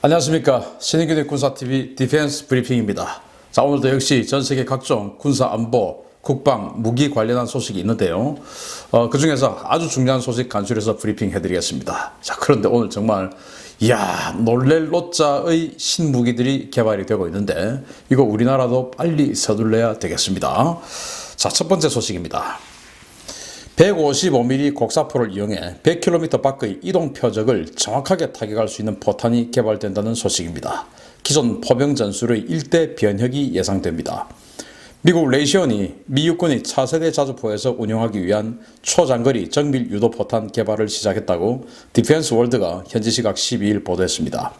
안녕하십니까. 신인균의 군사TV 디펜스 브리핑입니다. 자, 오늘도 역시 전세계 각종 군사 안보, 국방, 무기 관련한 소식이 있는데요. 그 중에서 아주 중요한 소식 간추려서 브리핑 해드리겠습니다. 자, 그런데 오늘 정말 놀랄 로짜의 신무기들이 개발이 되고 있는데 이거 우리나라도 빨리 서둘러야 되겠습니다. 자, 첫 번째 소식입니다. 155mm 곡사포를 이용해 100km 밖의 이동 표적을 정확하게 타격할 수 있는 포탄이 개발된다는 소식입니다. 기존 포병 전술의 일대 변혁이 예상됩니다. 미국 레이시온이 미 육군의 차세대 자주포에서 운용하기 위한 초장거리 정밀 유도 포탄 개발을 시작했다고 디펜스 월드가 현지 시각 12일 보도했습니다.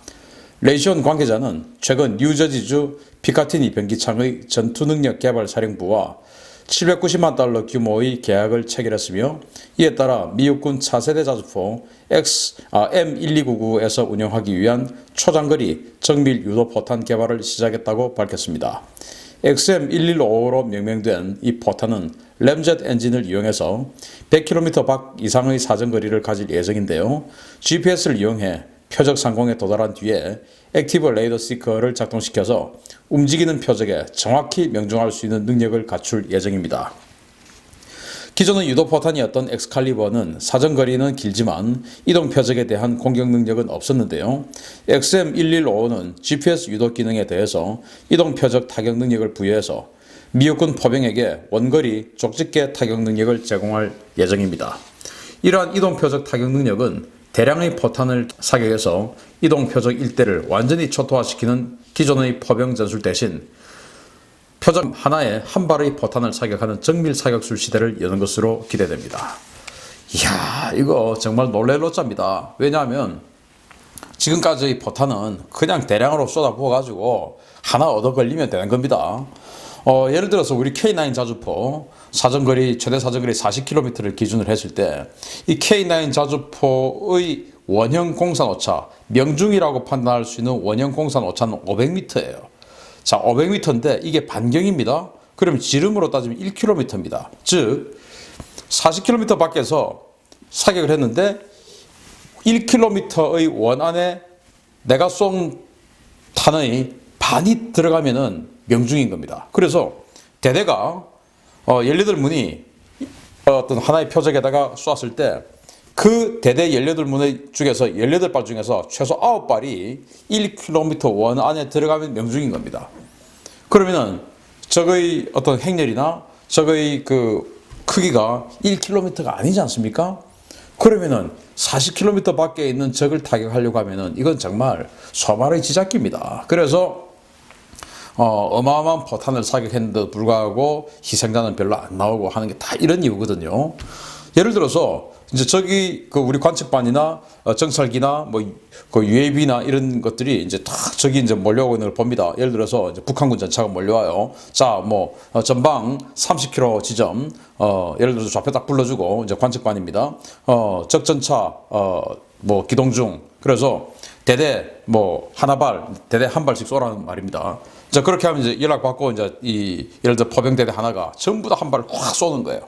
레이시온 관계자는 최근 뉴저지주 피카티니 병기창의 전투능력 개발 사령부와 790만 달러 규모의 계약을 체결했으며 이에 따라 미 육군 차세대 자주포 M1299에서 운영하기 위한 초장거리 정밀 유도 포탄 개발을 시작했다고 밝혔습니다. XM1155로 명명된 이 포탄은 램젯 엔진을 이용해서 100km 밖 이상의 사정거리를 가질 예정인데요. GPS를 이용해 표적 상공에 도달한 뒤에 액티브 레이더 시커를 작동시켜서 움직이는 표적에 정확히 명중할 수 있는 능력을 갖출 예정입니다. 기존의 유도포탄이었던 엑스칼리버는 사정거리는 길지만 이동 표적에 대한 공격 능력은 없었는데요. XM1155는 GPS 유도 기능에 대해서 이동 표적 타격 능력을 부여해서 미육군 포병에게 원거리 족집게 타격 능력을 제공할 예정입니다. 이러한 이동 표적 타격 능력은 대량의 포탄을 사격해서 이동 표적 일대를 완전히 초토화시키는 기존의 포병 전술 대신 표적 하나에 한 발의 포탄을 사격하는 정밀 사격술 시대를 여는 것으로 기대됩니다. 이야, 이거 정말 놀랄 로짜입니다. 왜냐하면 지금까지의 포탄은 그냥 대량으로 쏟아부어가지고 하나 얻어 걸리면 되는 겁니다. 예를 들어서 우리 K9 자주포 사정거리 최대 사정거리 40km를 기준으로 했을 때 이 K9 자주포의 원형 공산 오차, 명중이라고 판단할 수 있는 원형 공산 오차는 500m예요. 자, 500m인데 이게 반경입니다. 그럼 지름으로 따지면 1km입니다. 즉 40km 밖에서 사격을 했는데 1km의 원 안에 내가 쏜 탄의 반이 들어가면은 명중인 겁니다. 그래서 대대가 18문이 어떤 하나의 표적에다가 쏘았을 때 그 대대 18문의 중에서 18발 중에서 최소 9발이 1km 원 안에 들어가면 명중인 겁니다. 그러면은 적의 어떤 행렬이나 적의 그 크기가 1km가 아니지 않습니까? 그러면은 40km 밖에 있는 적을 타격하려고 하면은 이건 정말 소말의 지잡기입니다. 그래서 어마어마한 포탄을 사격했는데도 불구하고 희생자는 별로 안 나오고 하는 게 다 이런 이유거든요. 예를 들어서 이제 저기 그 우리 관측반이나 정찰기나 그 UAV나 이런 것들이 이제 다 저기 이제 몰려오고 있는 걸 봅니다. 예를 들어서 이제 북한군 전차가 몰려와요. 자, 전방 30km 지점, 예를 들어서 좌표 딱 불러주고 이제 관측반입니다. 적전차 기동 중. 그래서 대대 대대 한 발씩 쏘라는 말입니다. 자, 그렇게 하면 이제 연락받고 이제 예를 들어 포병대대 하나가 전부 다 한 발을 확 쏘는 거예요.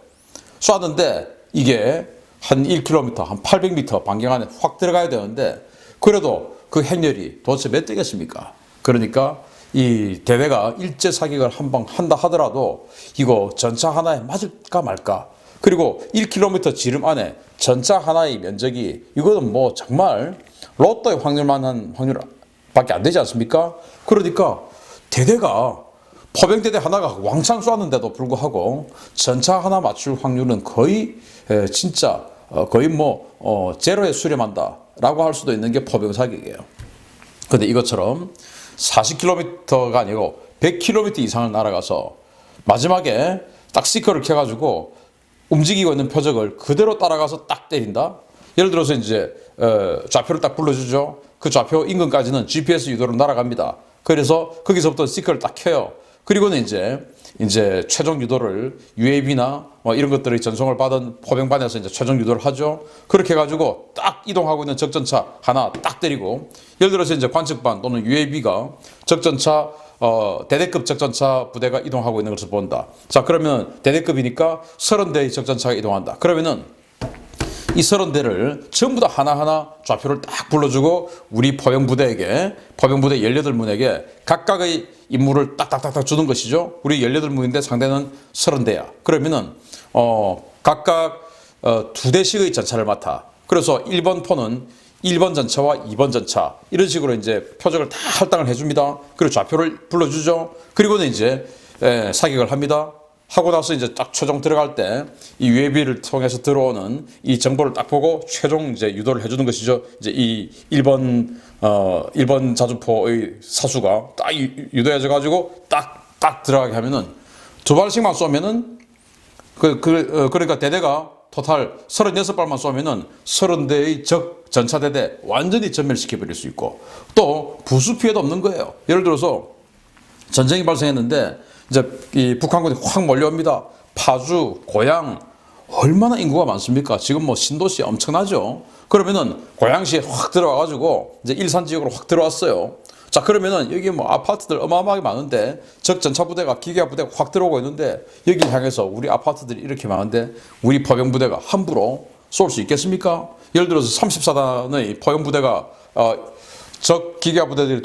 쐈는데 이게 한 1km, 한 800m 반경 안에 확 들어가야 되는데 그래도 그 행렬이 도대체 몇 대겠습니까? 그러니까 이 대대가 일제 사격을 한 방 한다 하더라도 이거 전차 하나에 맞을까 말까. 그리고 1km 지름 안에 전차 하나의 면적이 이거는 정말 로또의 확률만한 확률밖에 안 되지 않습니까? 그러니까 대대가 포병대대 하나가 왕창 쏘았는데도 불구하고 전차 하나 맞출 확률은 거의 진짜 거의 제로에 수렴한다 라고 할 수도 있는 게 포병 사격이에요. 근데 이것처럼 40km가 아니고 100km 이상을 날아가서 마지막에 딱 시커를 켜가지고 움직이고 있는 표적을 그대로 따라가서 딱 때린다. 예를 들어서 이제 좌표를 딱 불러주죠. 그 좌표 인근까지는 GPS 유도로 날아갑니다. 그래서 거기서부터 시커를 딱 켜요. 그리고는 이제 최종 유도를 UAV나 이런 것들의 전송을 받은 포병반에서 이제 최종 유도를 하죠. 그렇게 해가지고 딱 이동하고 있는 적전차 하나 딱 때리고, 예를 들어서 이제 관측반 또는 UAV가 적전차 대대급 적전차 부대가 이동하고 있는 것을 본다. 자, 그러면 대대급이니까 30대의 적전차가 이동한다. 그러면은 이 30대를 전부 다 하나하나 좌표를 딱 불러주고 우리 포병부대 18문에게 각각의 임무를 딱딱딱딱 주는 것이죠. 우리 18문인데 상대는 30대야. 그러면은 각각 2대씩의 전차를 맡아. 그래서 1번 포는 1번 전차와 2번 전차 이런 식으로 이제 표적을 다 할당을 해줍니다. 그리고 좌표를 불러주죠. 그리고는 이제 사격을 합니다. 하고 나서 이제 딱 최종 들어갈 때 이 UAV를 통해서 들어오는 이 정보를 딱 보고 최종 이제 유도를 해주는 것이죠. 이제 이 1번 자주포의 사수가 딱 유도해져 가지고 딱 들어가게 하면은 2발씩만 쏘면은 그러니까 대대가 토탈 36발만 쏘면은 30대의 적 전차대대 완전히 전멸시켜 버릴 수 있고 또 부수 피해도 없는 거예요. 예를 들어서 전쟁이 발생했는데 이제 이 북한군이 확 몰려옵니다. 파주, 고양 얼마나 인구가 많습니까? 지금 뭐 신도시 엄청나죠. 그러면은 고양시에 확 들어와가지고 이제 일산 지역으로 확 들어왔어요. 자 그러면은 여기 뭐 아파트들 어마어마하게 많은데 적 전차 부대가 기계화 부대가 확 들어오고 있는데 여기 향해서 우리 아파트들이 이렇게 많은데 우리 포병 부대가 함부로 쏠 수 있겠습니까? 예를 들어서 34단의 포병 부대가 적 기계화 부대들이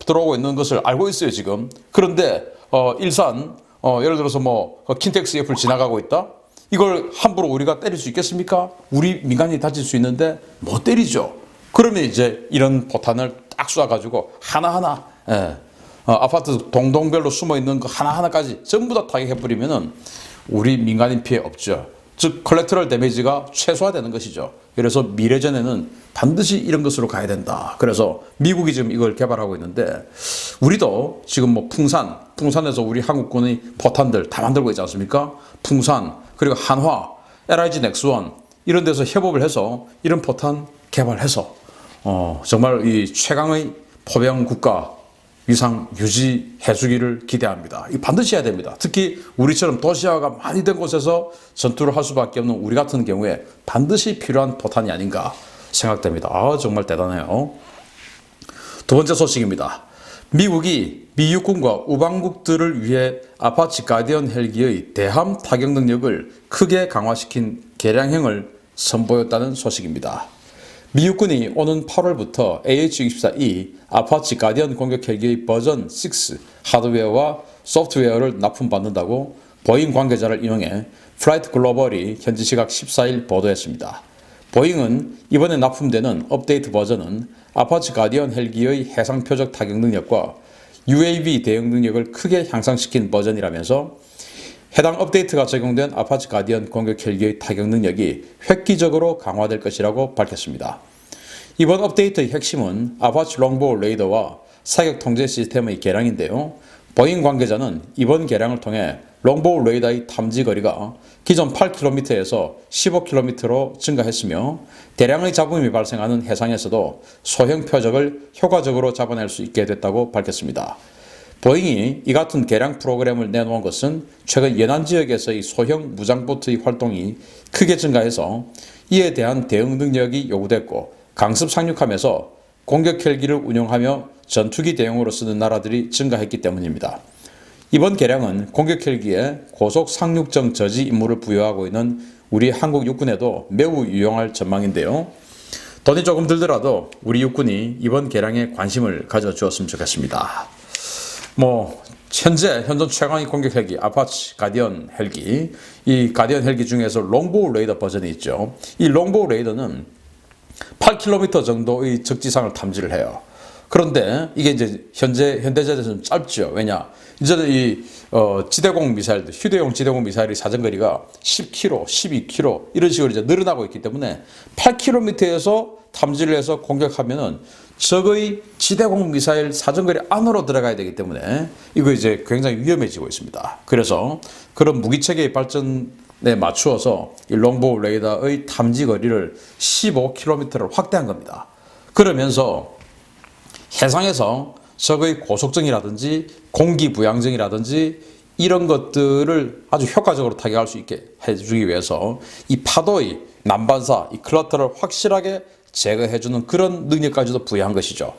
들어오고 있는 것을 알고 있어요 지금. 그런데 일산 예를 들어서 뭐 킨텍스 옆을 지나가고 있다. 이걸 함부로 우리가 때릴 수 있겠습니까? 우리 민간인이 다칠 수 있는데 못 때리죠. 그러면 이제 이런 포탄을 딱 쏴가지고 하나하나 아파트 동동별로 숨어 있는 거 하나하나까지 전부 다 타격해버리면은 우리 민간인 피해 없죠. 즉 콜렉터럴 데미지가 최소화되는 것이죠. 그래서 미래전에는 반드시 이런 것으로 가야 된다. 그래서 미국이 지금 이걸 개발하고 있는데 우리도 지금 뭐 풍산에서 우리 한국군의 포탄들 다 만들고 있지 않습니까? 풍산 그리고 한화, LIG 넥스원 이런 데서 협업을 해서 이런 포탄 개발해서 정말 이 최강의 포병 국가 위상 유지해주기를 기대합니다. 이 반드시 해야 됩니다. 특히 우리처럼 도시화가 많이 된 곳에서 전투를 할 수밖에 없는 우리 같은 경우에 반드시 필요한 포탄이 아닌가 생각됩니다. 정말 대단해요. 두 번째 소식입니다. 미국이 미 육군과 우방국들을 위해 아파치 가디언 헬기의 대함 타격 능력을 크게 강화시킨 개량형을 선보였다는 소식입니다. 미 육군이 오는 8월부터 AH-64E 아파치 가디언 공격 헬기의 버전 6 하드웨어와 소프트웨어를 납품받는다고 보잉 관계자를 인용해 플라이트 글로벌이 현지 시각 14일 보도했습니다. 보잉은 이번에 납품되는 업데이트 버전은 아파치 가디언 헬기의 해상 표적 타격 능력과 UAV 대응 능력을 크게 향상시킨 버전이라면서 해당 업데이트가 적용된 아파치 가디언 공격 헬기의 타격 능력이 획기적으로 강화될 것이라고 밝혔습니다. 이번 업데이트의 핵심은 아파치 롱보우 레이더와 사격 통제 시스템의 개량인데요. 보잉 관계자는 이번 개량을 통해 롱보우 레이더의 탐지 거리가 기존 8km에서 15km로 증가했으며 대량의 잡음이 발생하는 해상에서도 소형 표적을 효과적으로 잡아낼 수 있게 됐다고 밝혔습니다. 보잉이 이 같은 개량 프로그램을 내놓은 것은 최근 연안 지역에서의 소형 무장보트의 활동이 크게 증가해서 이에 대한 대응 능력이 요구됐고 강습 상륙함에서 공격 헬기를 운용하며 전투기 대용으로 쓰는 나라들이 증가했기 때문입니다. 이번 개량은 공격 헬기에 고속 상륙정 저지 임무를 부여하고 있는 우리 한국 육군에도 매우 유용할 전망인데요. 돈이 조금 들더라도 우리 육군이 이번 개량에 관심을 가져주었으면 좋겠습니다. 현존 최강의 공격 헬기 아파치 가디언 헬기, 이 가디언 헬기 중에서 롱보우 레이더 버전이 있죠. 이 롱보우 레이더는 8km 정도의 적지상을 탐지를 해요. 그런데 이게 이제 현대제에서는 짧죠. 왜냐? 이제는 이 지대공 미사일, 휴대용 지대공 미사일의 사정거리가 10km, 12km 이런 식으로 이제 늘어나고 있기 때문에 8km에서 탐지를 해서 공격하면은 적의 지대공 미사일 사정거리 안으로 들어가야 되기 때문에 이거 이제 굉장히 위험해지고 있습니다. 그래서 그런 무기체계의 발전에 맞추어서 이 롱보우 레이더의 탐지 거리를 15km를 확대한 겁니다. 그러면서 해상에서 적의 고속정이라든지 공기부양정이라든지 이런 것들을 아주 효과적으로 타격할 수 있게 해주기 위해서 이 파도의 난반사, 이 클러터를 확실하게 제거해주는 그런 능력까지도 부여한 것이죠.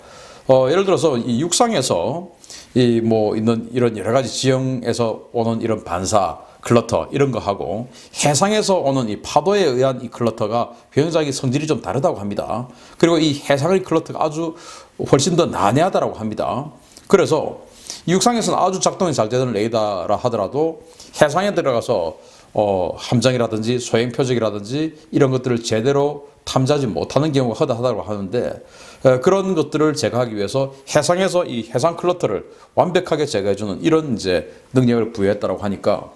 예를 들어서 이 육상에서 있는 이런 여러 가지 지형에서 오는 이런 반사, 클러터 이런 거 하고 해상에서 오는 이 파도에 의한 이 클러터가 굉장히 성질이 좀 다르다고 합니다. 그리고 이 해상의 클러터가 아주 훨씬 더 난해하다고 합니다. 그래서 육상에서는 아주 작동이 잘 되는 레이더라 하더라도 해상에 들어가서 함정이라든지 소행 표적이라든지 이런 것들을 제대로 탐지하지 못하는 경우가 허다하다고 하는데 그런 것들을 제거하기 위해서 해상에서 이 해상 클러터를 완벽하게 제거해주는 이런 이제 능력을 부여했다고 하니까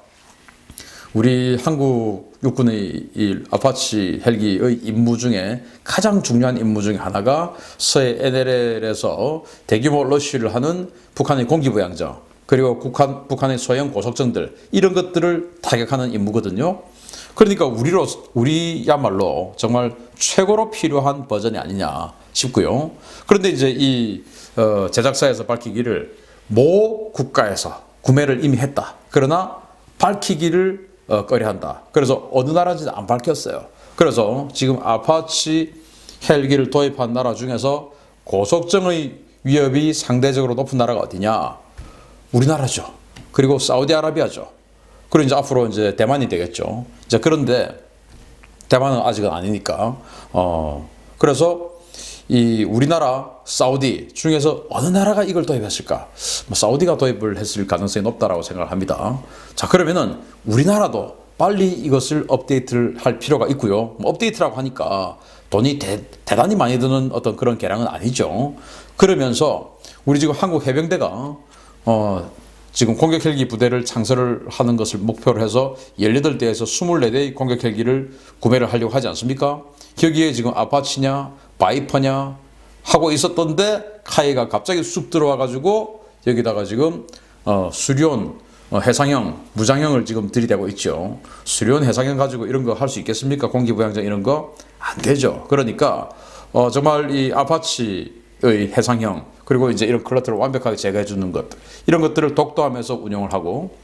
우리 한국 육군의 이 아파치 헬기의 임무 중에 가장 중요한 임무 중에 하나가 서해 NLL에서 대규모 러쉬를 하는 북한의 공기부양정 그리고 북한의 소형 고속정들 이런 것들을 타격하는 임무거든요. 그러니까 우리야말로 정말 최고로 필요한 버전이 아니냐 싶고요. 그런데 이제 이 제작사에서 밝히기를 모 국가에서 구매를 이미 했다. 그러나 밝히기를 꺼려한다. 그래서 어느 나라인지 안 밝혔어요. 그래서 지금 아파치 헬기를 도입한 나라 중에서 고속정의 위협이 상대적으로 높은 나라가 어디냐? 우리나라죠. 그리고 사우디아라비아죠. 그리고 이제 앞으로 이제 대만이 되겠죠. 이제 그런데 대만은 아직은 아니니까. 그래서 이 우리나라, 사우디 중에서 어느 나라가 이걸 도입했을까? 사우디가 도입을 했을 가능성이 높다라고 생각을 합니다. 자, 그러면은 우리나라도 빨리 이것을 업데이트를 할 필요가 있고요. 업데이트라고 하니까 돈이 대단히 많이 드는 어떤 그런 계량은 아니죠. 그러면서 우리 지금 한국 해병대가 지금 공격 헬기 부대를 창설을 하는 것을 목표로 해서 18대에서 24대의 공격 헬기를 구매를 하려고 하지 않습니까? 여기에 지금 아파치냐 바이퍼냐 하고 있었던데 카이가 갑자기 쑥 들어와 가지고 여기다가 지금 수리온 해상형 무장형을 지금 들이대고 있죠. 수리온 해상형 가지고 이런 거 할 수 있겠습니까? 공기부양정 이런 거 안 되죠. 그러니까 정말 이 아파치의 해상형 그리고 이제 이런 클러터를 완벽하게 제거해 주는 것 이런 것들을 독도함에서 운용을 하고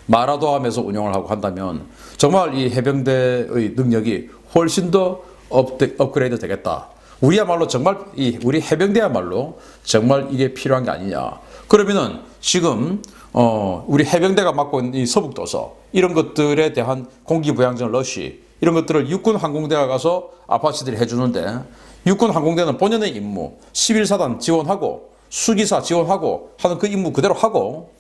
마라도함에서 운용을 하고 한다면 정말 이 해병대의 능력이 훨씬 더 업그레이드 되겠다. 우리야말로 정말 우리 해병대야말로 정말 이게 필요한 게 아니냐. 그러면은 지금 우리 해병대가 맡고 있는 이 서북도서 이런 것들에 대한 공기부양정 러쉬 이런 것들을 육군 항공대가 가서 아파치들이 해주는데 육군 항공대는 본연의 임무 11사단 지원하고 수기사 지원하고 하는 그 임무 그대로 하고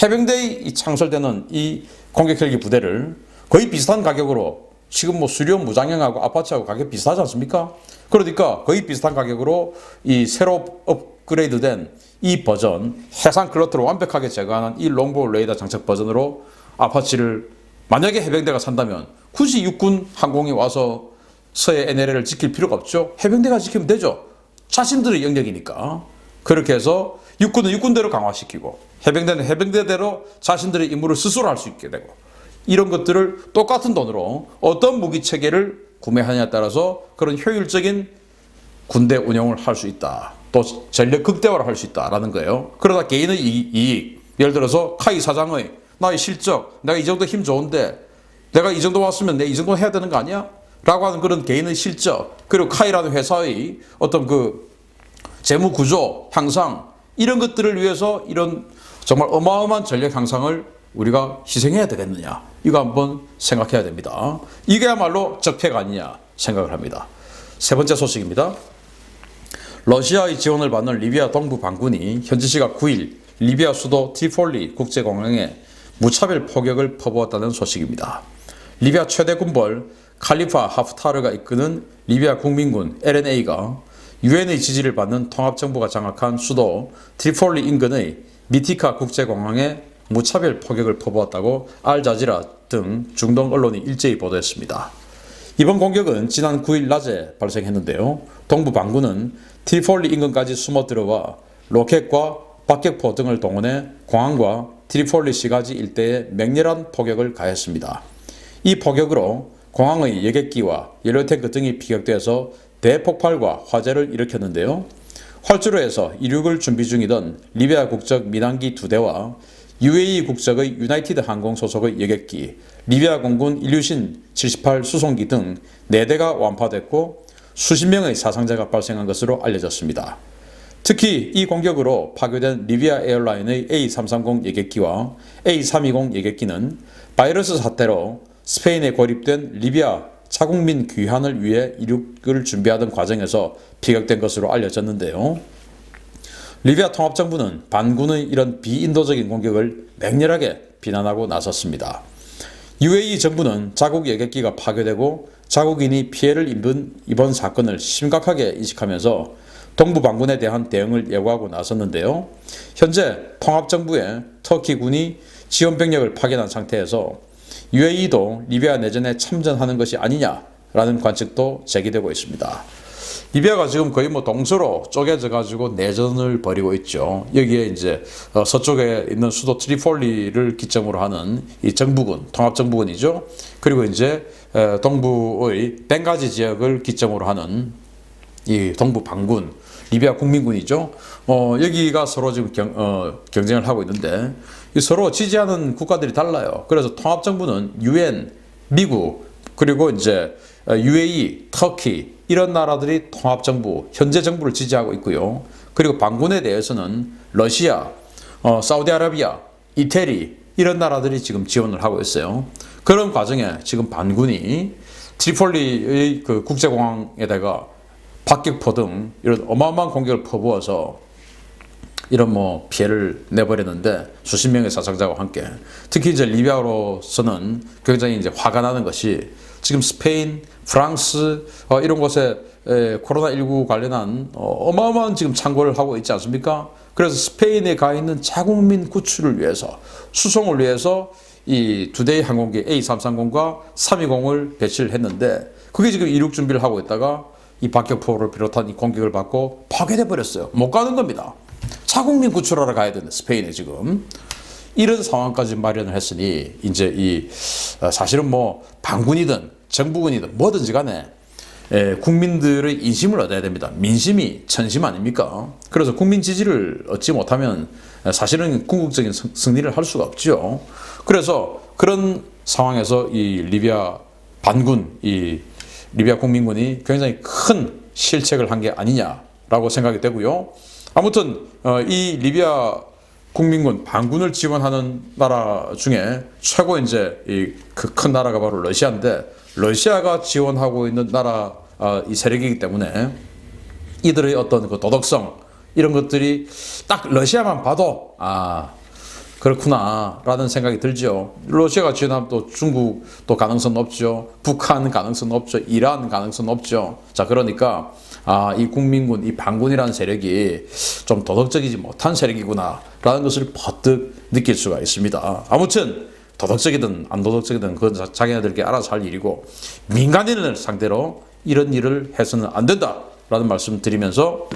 해병대의 창설되는 이 공격 헬기 부대를 거의 비슷한 가격으로 지금 뭐 수리온 무장형하고 아파치하고 가격 비슷하지 않습니까? 그러니까 거의 비슷한 가격으로 이 새로 업그레이드된 이 버전 해상 클러터를 완벽하게 제거하는 이 롱보 레이더 장착 버전으로 아파치를 만약에 해병대가 산다면 굳이 육군 항공이 와서 서해 NLL을 지킬 필요가 없죠. 해병대가 지키면 되죠. 자신들의 영역이니까. 그렇게 해서 육군은 육군대로 강화시키고 해병대는 해병대대로 자신들의 임무를 스스로 할 수 있게 되고 이런 것들을 똑같은 돈으로 어떤 무기 체계를 구매하냐에 따라서 그런 효율적인 군대 운영을 할 수 있다. 또 전력 극대화를 할 수 있다라는 거예요. 그러다 개인의 이익, 예를 들어서 카이 사장의 나의 실적, 내가 이 정도 힘 좋은데 내가 이 정도 왔으면 내 이 정도 해야 되는 거 아니야? 라고 하는 그런 개인의 실적, 그리고 카이라는 회사의 어떤 그 재무 구조, 향상 이런 것들을 위해서 이런 정말 어마어마한 전력 향상을 우리가 희생해야 되겠느냐? 이거 한번 생각해야 됩니다. 이게야말로 적폐가 아니냐 생각을 합니다. 세 번째 소식입니다. 러시아의 지원을 받는 리비아 동부 반군이 현지 시각 9일 리비아 수도 트리폴리 국제공항에 무차별 포격을 퍼부었다는 소식입니다. 리비아 최대 군벌 칼리파 하프타르가 이끄는 리비아 국민군 LNA가 유엔의 지지를 받는 통합정부가 장악한 수도 트리폴리 인근의 미티카 국제공항에 무차별 포격을 퍼부었다고 알자지라 등 중동 언론이 일제히 보도했습니다. 이번 공격은 지난 9일 낮에 발생했는데요. 동부 반군은 트리폴리 인근까지 숨어 들어와 로켓과 박격포 등을 동원해 공항과 트리폴리 시가지 일대에 맹렬한 포격을 가했습니다. 이 포격으로 공항의 여객기와 연료탱크 등이 피격되어서 대폭발과 화재를 일으켰는데요. 활주로에서 이륙을 준비 중이던 리비아 국적 민항기 2대와 UAE 국적의 유나이티드 항공 소속의 여객기, 리비아 공군 일류신 78 수송기 등 4대가 완파됐고 수십 명의 사상자가 발생한 것으로 알려졌습니다. 특히 이 공격으로 파괴된 리비아 에어라인의 A330 여객기와 A320 여객기는 바이러스 사태로 스페인에 고립된 리비아 자국민 귀환을 위해 이륙을 준비하던 과정에서 피격된 것으로 알려졌는데요. 리비아 통합정부는 반군의 이런 비인도적인 공격을 맹렬하게 비난하고 나섰습니다. UAE 정부는 자국 여객기가 파괴되고 자국인이 피해를 입은 이번 사건을 심각하게 인식하면서 동부 반군에 대한 대응을 예고하고 나섰는데요. 현재 통합정부에 터키군이 지원병력을 파견한 상태에서 UAE도 리비아 내전에 참전하는 것이 아니냐라는 관측도 제기되고 있습니다. 리비아가 지금 거의 뭐 동서로 쪼개져 가지고 내전을 벌이고 있죠. 여기에 이제 서쪽에 있는 수도 트리폴리를 기점으로 하는 이 정부군, 통합정부군이죠. 그리고 이제 동부의 벵가지 지역을 기점으로 하는 이 동부 반군, 리비아 국민군이죠. 여기가 서로 지금 경쟁을 하고 있는데 서로 지지하는 국가들이 달라요. 그래서 통합정부는 UN, 미국, 그리고 이제 UAE, 터키 이런 나라들이 통합정부, 현재 정부를 지지하고 있고요. 그리고 반군에 대해서는 러시아, 사우디아라비아, 이태리 이런 나라들이 지금 지원을 하고 있어요. 그런 과정에 지금 반군이 트리폴리의 그 국제공항에다가 박격포 등 이런 어마어마한 공격을 퍼부어서 이런 뭐 피해를 내버렸는데 수십 명의 사상자와 함께 특히 이제 리비아로서는 굉장히 이제 화가 나는 것이 지금 스페인, 프랑스 이런 곳에 코로나19 관련한 어마어마한 지금 창고를 하고 있지 않습니까? 그래서 스페인에 가 있는 자국민 구출을 위해서 수송을 위해서 이 두 대의 항공기 A330과 320을 배치를 했는데 그게 지금 이륙 준비를 하고 있다가 이 박격포를 비롯한 이 공격을 받고 파괴돼 버렸어요. 못 가는 겁니다. 자국민 구출하러 가야 되는데 스페인에 지금 이런 상황까지 마련을 했으니 이제 이 사실은 뭐 반군이든 정부군이든 뭐든지 간에 국민들의 인심을 얻어야 됩니다. 민심이 천심 아닙니까? 그래서 국민 지지를 얻지 못하면 사실은 궁극적인 승리를 할 수가 없죠. 그래서 그런 상황에서 이 리비아 반군, 이 리비아 국민군이 굉장히 큰 실책을 한 게 아니냐라고 생각이 되고요. 아무튼 이 리비아 국민군 반군을 지원하는 나라 중에 최고 이제 이 그 큰 나라가 바로 러시아인데 러시아가 지원하고 있는 나라 이 세력이기 때문에 이들의 어떤 그 도덕성 이런 것들이 딱 러시아만 봐도 그렇구나라는 생각이 들죠. 러시아가 지원하면 또 중국도 가능성 없죠. 북한 가능성 없죠. 이란 가능성 없죠. 자, 그러니까 이 국민군, 이 반군이라는 세력이 좀 도덕적이지 못한 세력이구나라는 것을 버뜩 느낄 수가 있습니다. 아무튼 도덕적이든 안 도덕적이든 그건 자기네들께 알아서 할 일이고 민간인을 상대로 이런 일을 해서는 안 된다라는 말씀 드리면서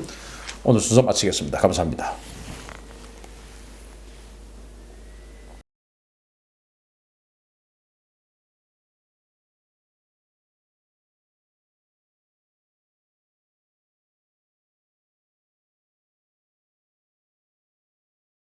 오늘 순서 마치겠습니다. 감사합니다.